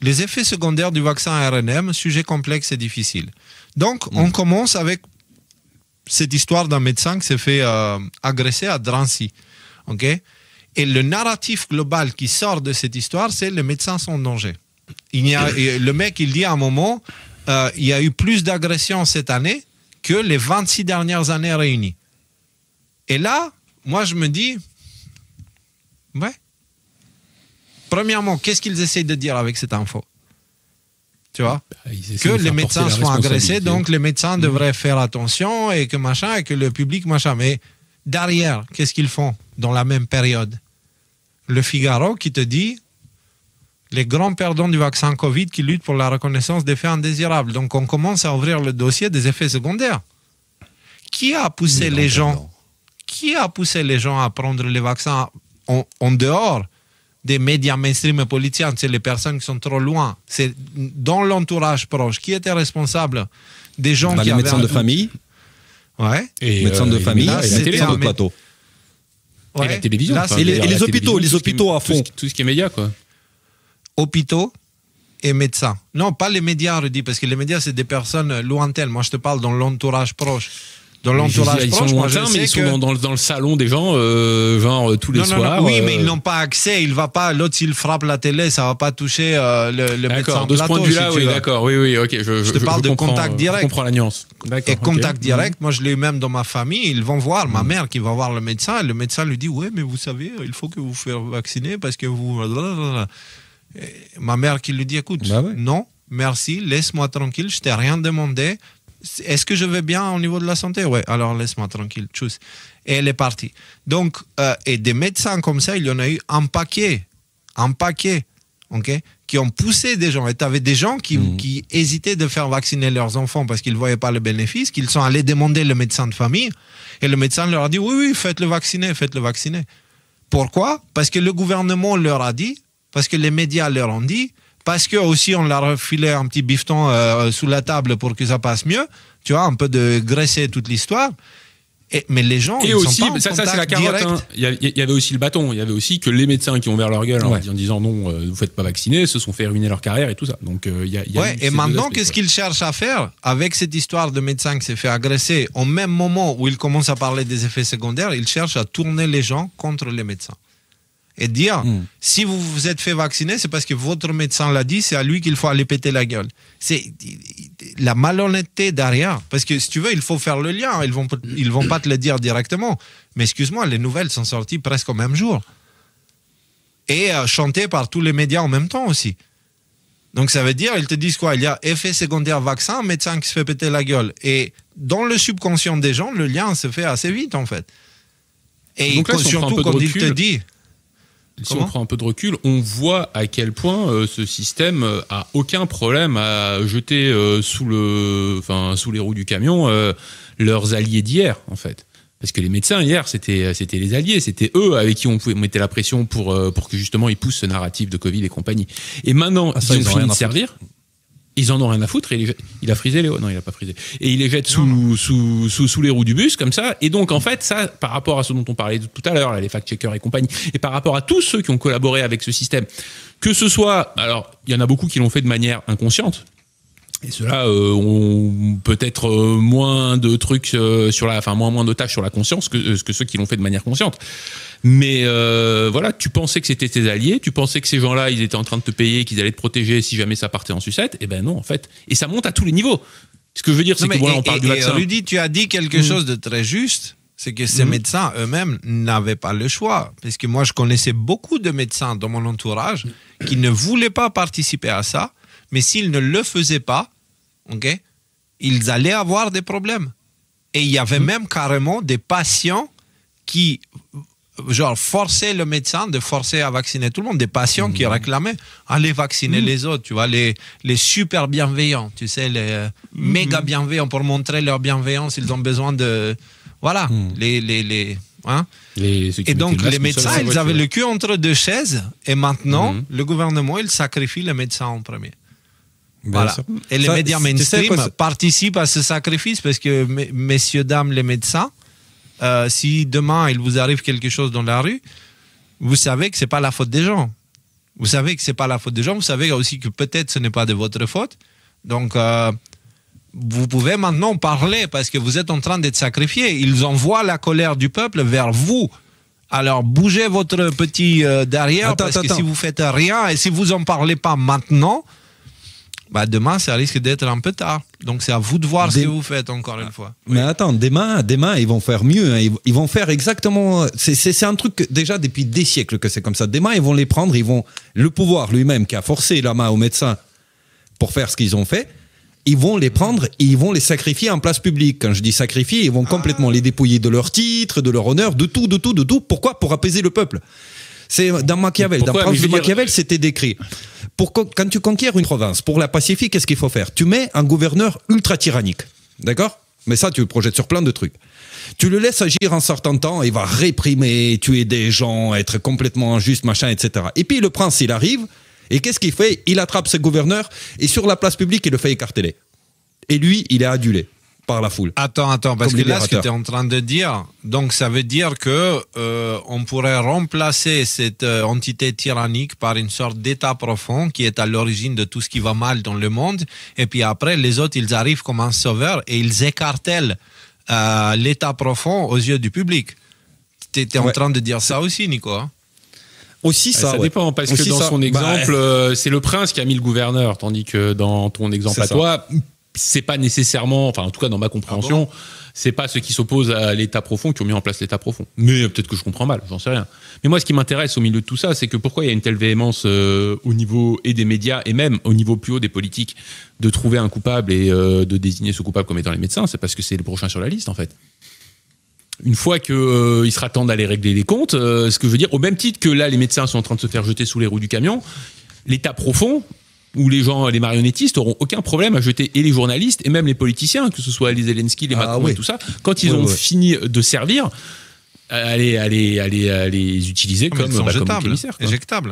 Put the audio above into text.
les effets secondaires du vaccin RNM, sujet complexe et difficile. Donc, on commence avec cette histoire d'un médecin qui s'est fait agresser à Drancy. Okay? Et le narratif global qui sort de cette histoire, c'est les médecins sont en danger. Le mec, il dit à un moment, il y a eu plus d'agressions cette année que les 26 dernières années réunies. Et là, moi, je me dis, ouais. Premièrement, qu'est-ce qu'ils essayent de dire avec cette info? Tu vois, que les médecins sont agressés, donc les médecins devraient faire attention et que machin, et que le public machin. Mais derrière, qu'est-ce qu'ils font dans la même période? Le Figaro qui te dit les grands perdants du vaccin Covid qui luttent pour la reconnaissance des faits indésirables. Donc on commence à ouvrir le dossier des effets secondaires. Qui a poussé les gens? Qui a poussé les gens à prendre les vaccins en dehors des médias mainstream et politiciens? C'est les personnes qui sont trop loin. C'est dans l'entourage proche. Qui était responsable des gens qui avaient... Les médecins de famille. Ouais. Et médecins de famille là, et la télé sur le plateau. Ouais. Et la télévision. Là, et les hôpitaux à fond. Tout ce qui est médias, quoi. Hôpitaux et médecins. Non, pas les médias, Rudy, parce que les médias, c'est des personnes lointaines. Moi, je te parle dans l'entourage proche. Dans l'entourage proche, ils sont lointains, mais ils sont dans le salon des gens, genre tous les soirs. Non, oui, mais ils n'ont pas accès. Il va pas. L'autre, s'il frappe la télé, ça va pas toucher le médecin de ce point de vue-là, si oui, d'accord, oui, ok. Je te parle de contact direct. Je comprends la nuance. Et contact direct, moi, je l'ai eu même dans ma famille. Ils vont voir ma mère qui va voir le médecin, et le médecin lui dit, ouais, mais vous savez, il faut que vous fassiez vacciner parce que vous. Et ma mère qui lui dit, écoute, non, merci, laisse-moi tranquille, je t'ai rien demandé. Est-ce que je vais bien au niveau de la santé? Ouais, alors laisse-moi tranquille, tchuss. Et elle est partie. Donc, et des médecins comme ça, il y en a eu un paquet, okay, qui ont poussé des gens. Et tu avais des gens qui hésitaient de faire vacciner leurs enfants parce qu'ils ne voyaient pas le bénéfice, qu'ils sont allés demander le médecin de famille. Et le médecin leur a dit, oui, faites-le vacciner. Pourquoi? Parce que le gouvernement leur a dit, parce que les médias leur ont dit, parce que aussi on leur a refilé un petit bifton sous la table pour que ça passe mieux, tu vois, un peu de graisser toute l'histoire. Mais les gens, ils aussi, sont pas en ça contact c'est la carotte. Hein. Il y avait aussi le bâton. Il y avait aussi que les médecins qui ont ouvert leur gueule en disant non, vous faites pas vacciner, se sont fait ruiner leur carrière et tout ça. Donc et maintenant, qu'est-ce qu'ils cherchent à faire avec cette histoire de médecin qui s'est fait agresser au même moment où ils commencent à parler des effets secondaires? Ils cherchent à tourner les gens contre les médecins. Et dire, si vous vous êtes fait vacciner, c'est parce que votre médecin l'a dit, c'est à lui qu'il faut aller péter la gueule. C'est la malhonnêteté derrière. Parce que si tu veux, il faut faire le lien. Ils vont pas te le dire directement. Mais excuse-moi, les nouvelles sont sorties presque au même jour. Et chantées par tous les médias en même temps aussi. Donc ça veut dire, ils te disent quoi? Il y a effet secondaire vaccin, médecin qui se fait péter la gueule. Et dans le subconscient des gens, le lien se fait assez vite en fait. Et donc là, surtout quand il te dit... Si on prend un peu de recul, on voit à quel point ce système a aucun problème à jeter sous les roues du camion leurs alliés d'hier, en fait. Parce que les médecins, hier, c'était les alliés, c'était eux avec qui on mettait la pression pour que justement ils poussent ce narratif de Covid et compagnie. Et maintenant, ils ont fini de servir. Ils en ont rien à foutre et il a frisé non, il a pas frisé. Et il les jette sous les roues du bus, comme ça. Et donc, en fait, ça, par rapport à ce dont on parlait tout à l'heure, les fact-checkers et compagnie, et par rapport à tous ceux qui ont collaboré avec ce système, que ce soit, alors, il y en a beaucoup qui l'ont fait de manière inconsciente. Et ceux-là ont peut-être moins de trucs moins de tâches sur la conscience que ceux qui l'ont fait de manière consciente. Mais voilà, tu pensais que c'était tes alliés, tu pensais que ces gens-là, ils étaient en train de te payer, qu'ils allaient te protéger si jamais ça partait en sucette. Et ben non, en fait. Et ça monte à tous les niveaux. Ce que je veux dire, c'est que voilà, on parle du vaccin. Rudy, tu as dit quelque chose de très juste. C'est que ces médecins eux-mêmes n'avaient pas le choix. Parce que moi, je connaissais beaucoup de médecins dans mon entourage qui ne voulaient pas participer à ça. Mais s'ils ne le faisaient pas, ils allaient avoir des problèmes. Et il y avait même carrément des patients qui forçaient le médecin de forcer à vacciner tout le monde. Des patients qui réclamaient allez vacciner les autres, tu vois, les super bienveillants, tu sais, les méga bienveillants pour montrer leur bienveillance. Ils ont besoin de... Voilà, et donc les médecins, ils avaient le cul entre deux chaises. Et maintenant, le gouvernement, il sacrifie les médecins en premier. Voilà. Et les médias mainstream participent à ce sacrifice parce que, messieurs, dames, les médecins, si demain il vous arrive quelque chose dans la rue, vous savez que c'est pas la faute des gens. Vous savez que c'est pas la faute des gens, vous savez aussi que peut-être ce n'est pas de votre faute. Donc, vous pouvez maintenant parler parce que vous êtes en train d'être sacrifié. Ils envoient la colère du peuple vers vous. Alors, bougez votre petit derrière parce que si vous faites rien et si vous en parlez pas maintenant, bah demain, ça risque d'être un peu tard. Donc, c'est à vous de voir ce que vous faites, encore une fois. Mais attends, demain, ils vont faire mieux. Hein. Ils vont faire exactement... C'est un truc, déjà, depuis des siècles que c'est comme ça. Demain, ils vont les prendre, le pouvoir lui-même qui a forcé la main aux médecins pour faire ce qu'ils ont fait, ils vont les prendre et ils vont les sacrifier en place publique. Quand je dis sacrifier, ils vont complètement les dépouiller de leur titre, de leur honneur, de tout. Pourquoi ? Pour apaiser le peuple. C'est dans Machiavel, dans Prince de Machiavel, c'était décrit. Quand tu conquiers une province, pour la pacifier, qu'est-ce qu'il faut faire ? Tu mets un gouverneur ultra tyrannique, d'accord ? Mais ça, tu le projettes sur plein de trucs. Tu le laisses agir en sortant de temps, il va réprimer, tuer des gens, être complètement injuste, machin, etc. Et puis le prince, il arrive, et qu'est-ce qu'il fait ? Il attrape ce gouverneur, et sur la place publique, il le fait écarteler. Et lui, il est adulé par la foule. Attends, parce que là, ce que tu es en train de dire, donc ça veut dire que on pourrait remplacer cette entité tyrannique par une sorte d'état profond qui est à l'origine de tout ce qui va mal dans le monde, et puis après, les autres, ils arrivent comme un sauveur et ils écartèlent l'état profond aux yeux du public. Tu es en train de dire ça aussi, Nico, hein ? Aussi ça dépend, parce que dans son exemple, c'est le prince qui a mis le gouverneur, tandis que dans ton exemple à toi, c'est pas nécessairement, enfin en tout cas dans ma compréhension, c'est pas ceux qui s'opposent à l'état profond qui ont mis en place l'état profond. Mais peut-être que je comprends mal, j'en sais rien. Mais moi, ce qui m'intéresse au milieu de tout ça, c'est que pourquoi il y a une telle véhémence au niveau et des médias et même au niveau plus haut des politiques de trouver un coupable et de désigner ce coupable comme étant les médecins, c'est parce que c'est le prochain sur la liste en fait. Une fois qu'il sera temps d'aller régler les comptes, ce que je veux dire, au même titre que là les médecins sont en train de se faire jeter sous les roues du camion, l'état profond, où les gens, les marionnettistes auront aucun problème à jeter et les journalistes et même les politiciens, que ce soit les Zelensky, les Macron et tout ça, quand ils ont fini de servir, à les utiliser comme émissaires. Éjectables.